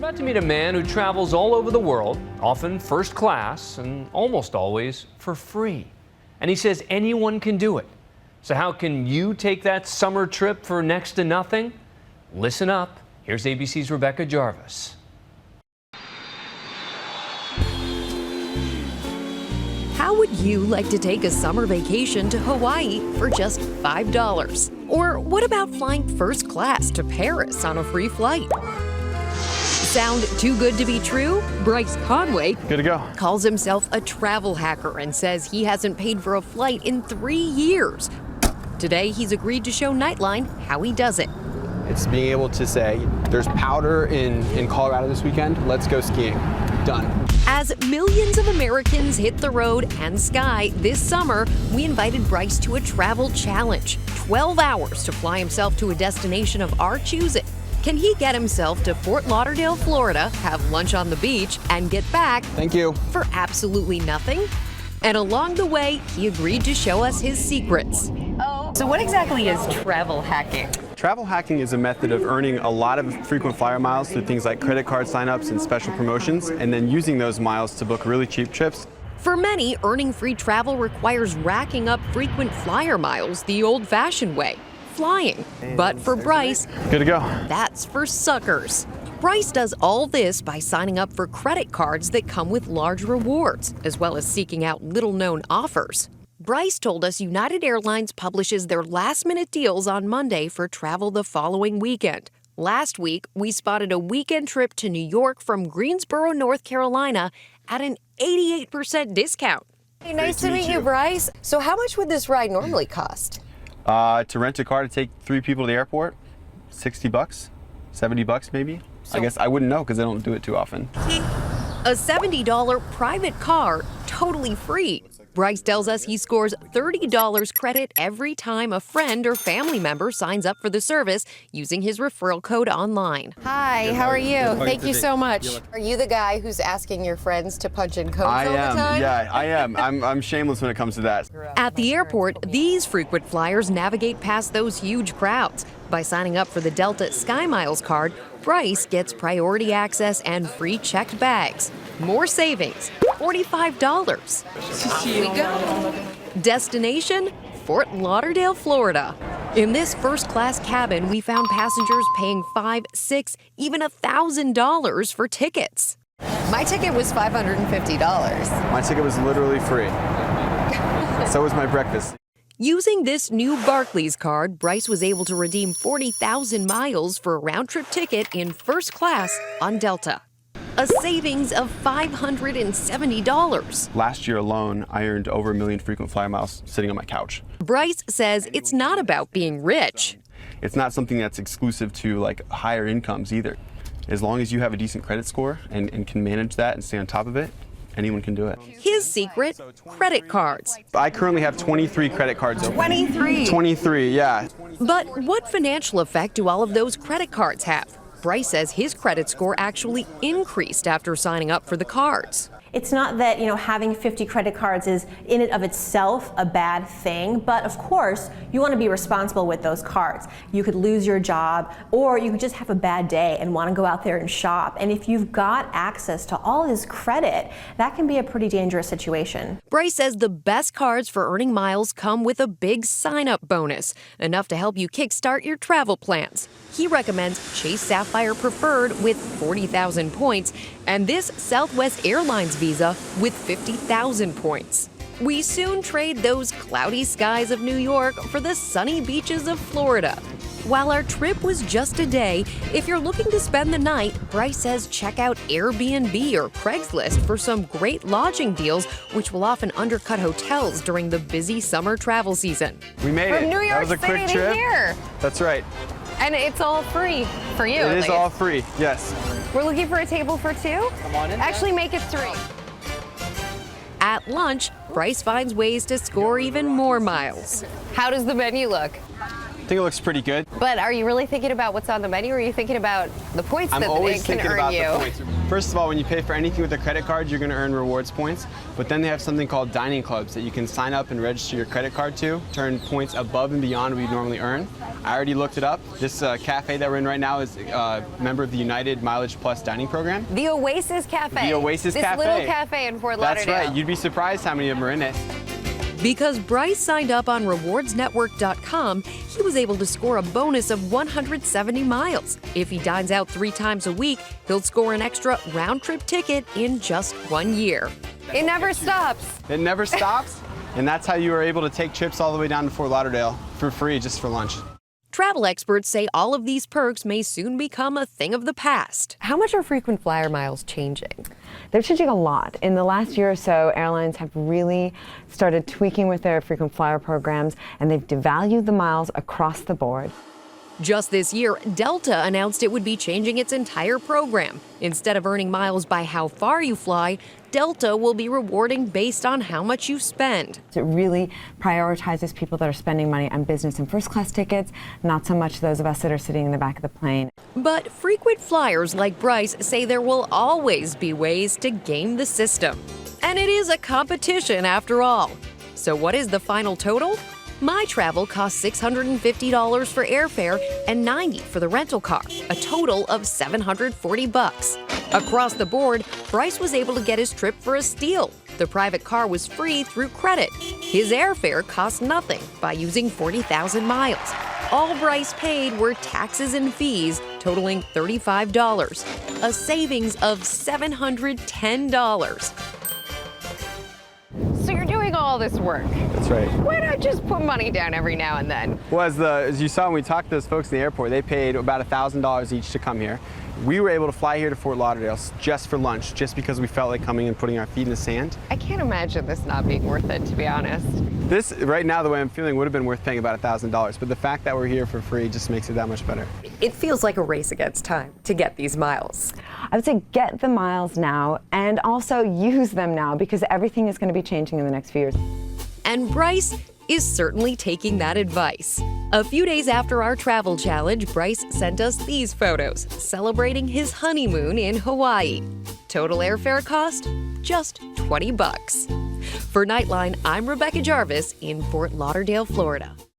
About to meet a man who travels all over the world, often first class and almost always for free. And he says anyone can do it. So how can you take that summer trip for next to nothing? Listen up. Here's ABC's Rebecca Jarvis. How would you like to take a summer vacation to Hawaii for just $5? Or what about flying first class to Paris on a free flight? Sound too good to be true? Bryce Conway Good to go. calls himself a travel hacker and says he hasn't paid for a flight in 3 years. Today, he's agreed to show Nightline how he does it. It's being able to say, there's powder in Colorado this weekend, let's go skiing. Done. As millions of Americans hit the road and sky this summer, we invited Bryce to a travel challenge. 12 hours to fly himself to a destination of our choosing. Can he get himself to Fort Lauderdale, Florida, have lunch on the beach, and get back Thank you. for absolutely nothing? And along the way, he agreed to show us his secrets. So what exactly is travel hacking? Travel hacking is a method of earning a lot of frequent flyer miles through things like credit card signups and special promotions, and then using those miles to book really cheap trips. For many, earning free travel requires racking up frequent flyer miles the old-fashioned way, flying. But for Bryce, Good to go. that's for suckers. Bryce does all this by signing up for credit cards that come with large rewards, as well as seeking out little-known offers. Bryce told us United Airlines publishes their last-minute deals on Monday for travel the following weekend. Last week, we spotted a weekend trip to New York from Greensboro, North Carolina at an 88% discount. Hey, nice to meet you, Bryce. So how much would this ride normally cost? To rent a car to take 3 people to the airport, $60, $70 maybe. I guess I wouldn't know because I don't do it too often. A $70 private car, totally free. Bryce tells us he scores $30 credit every time a friend or family member signs up for the service using his referral code online. Hi, how are you? Thank you so much. Are you the guy who's asking your friends to punch in codes all the time? Yeah, I am. I'm shameless when it comes to that. At the airport, these frequent flyers navigate past those huge crowds. By signing up for the Delta Sky Miles card, Bryce gets priority access and free checked bags. More savings, $45. Here we go. Destination, Fort Lauderdale, Florida. In this first-class cabin, we found passengers paying $500, $600, even $1,000 for tickets. My ticket was $550. My ticket was literally free. So was my breakfast. Using this new Barclays card, Bryce was able to redeem 40,000 miles for a round-trip ticket in first class on Delta. A savings of $570. Last year alone, I earned over 1 million frequent flyer miles sitting on my couch. Bryce says it's not about being rich. It's not something that's exclusive to like higher incomes either. As long as you have a decent credit score and can manage that and stay on top of it, anyone can do it. His secret, credit cards. I currently have 23 credit cards open. 23? 23, yeah. But what financial effect do all of those credit cards have? Bryce says his credit score actually increased after signing up for the cards. It's not that, having 50 credit cards is in and of itself a bad thing, but of course, you want to be responsible with those cards. You could lose your job, or you could just have a bad day and want to go out there and shop. And if you've got access to all this credit, that can be a pretty dangerous situation. Bryce says the best cards for earning miles come with a big sign-up bonus, enough to help you kickstart your travel plans. He recommends Chase Sapphire Preferred with 40,000 points, and this Southwest Airlines visa with 50,000 points. We soon trade those cloudy skies of New York for the sunny beaches of Florida. While our trip was just a day, if you're looking to spend the night, Bryce says check out Airbnb or Craigslist for some great lodging deals, which will often undercut hotels during the busy summer travel season. We made it. From New York That was a quick City to trip. here. That's right. And it's all free for you. It is all free, yes. We're looking for a table for 2. Come on in. Actually, make it 3. At lunch, Bryce finds ways to score even more miles. How does the menu look? I think it looks pretty good. But are you really thinking about what's on the menu, or are you thinking about the points I'm that always it can thinking earn about you? the points. First of all, when you pay for anything with a credit card, you're going to earn rewards points. But then they have something called dining clubs that you can sign up and register your credit card to earn points above and beyond what you normally earn. I already looked it up. This cafe that we're in right now is a member of the United Mileage Plus dining program. The Oasis Cafe. The Oasis Cafe. This little cafe in Fort Lauderdale. That's right. You'd be surprised how many of them are in it. Because Bryce signed up on rewardsnetwork.com, he was able to score a bonus of 170 miles. If he dines out 3 times a week, he'll score an extra round-trip ticket in just 1 year. It never stops. It never stops. And that's how you are able to take trips all the way down to Fort Lauderdale for free just for lunch. Travel experts say all of these perks may soon become a thing of the past. How much are frequent flyer miles changing? They're changing a lot. In the last year or so, airlines have really started tweaking with their frequent flyer programs, and they've devalued the miles across the board. Just this year, Delta announced it would be changing its entire program. Instead of earning miles by how far you fly, Delta will be rewarding based on how much you spend. It really prioritizes people that are spending money on business and first class tickets, not so much those of us that are sitting in the back of the plane. But frequent flyers like Bryce say there will always be ways to game the system. And it is a competition after all. So what is the final total? My Travel cost $650 for airfare and $90 for the rental car, a total of $740. Across the board, Bryce was able to get his trip for a steal. The private car was free through credit. His airfare cost nothing by using 40,000 miles. All Bryce paid were taxes and fees, totaling $35, a savings of $710. So you're doing all this work. That's right. Why not just put money down every now and then? Well, as you saw when we talked to those folks in the airport, they paid about $1,000 each to come here. We were able to fly here to Fort Lauderdale just for lunch, just because we felt like coming and putting our feet in the sand. I can't imagine this not being worth it, to be honest. This, right now, the way I'm feeling, would have been worth paying about $1,000, but the fact that we're here for free just makes it that much better. It feels like a race against time to get these miles. I would say get the miles now and also use them now, because everything is going to be changing in the next few years. And Bryce is certainly taking that advice. A few days after our travel challenge, Bryce sent us these photos celebrating his honeymoon in Hawaii. Total airfare cost? Just $20. For Nightline, I'm Rebecca Jarvis in Fort Lauderdale, Florida.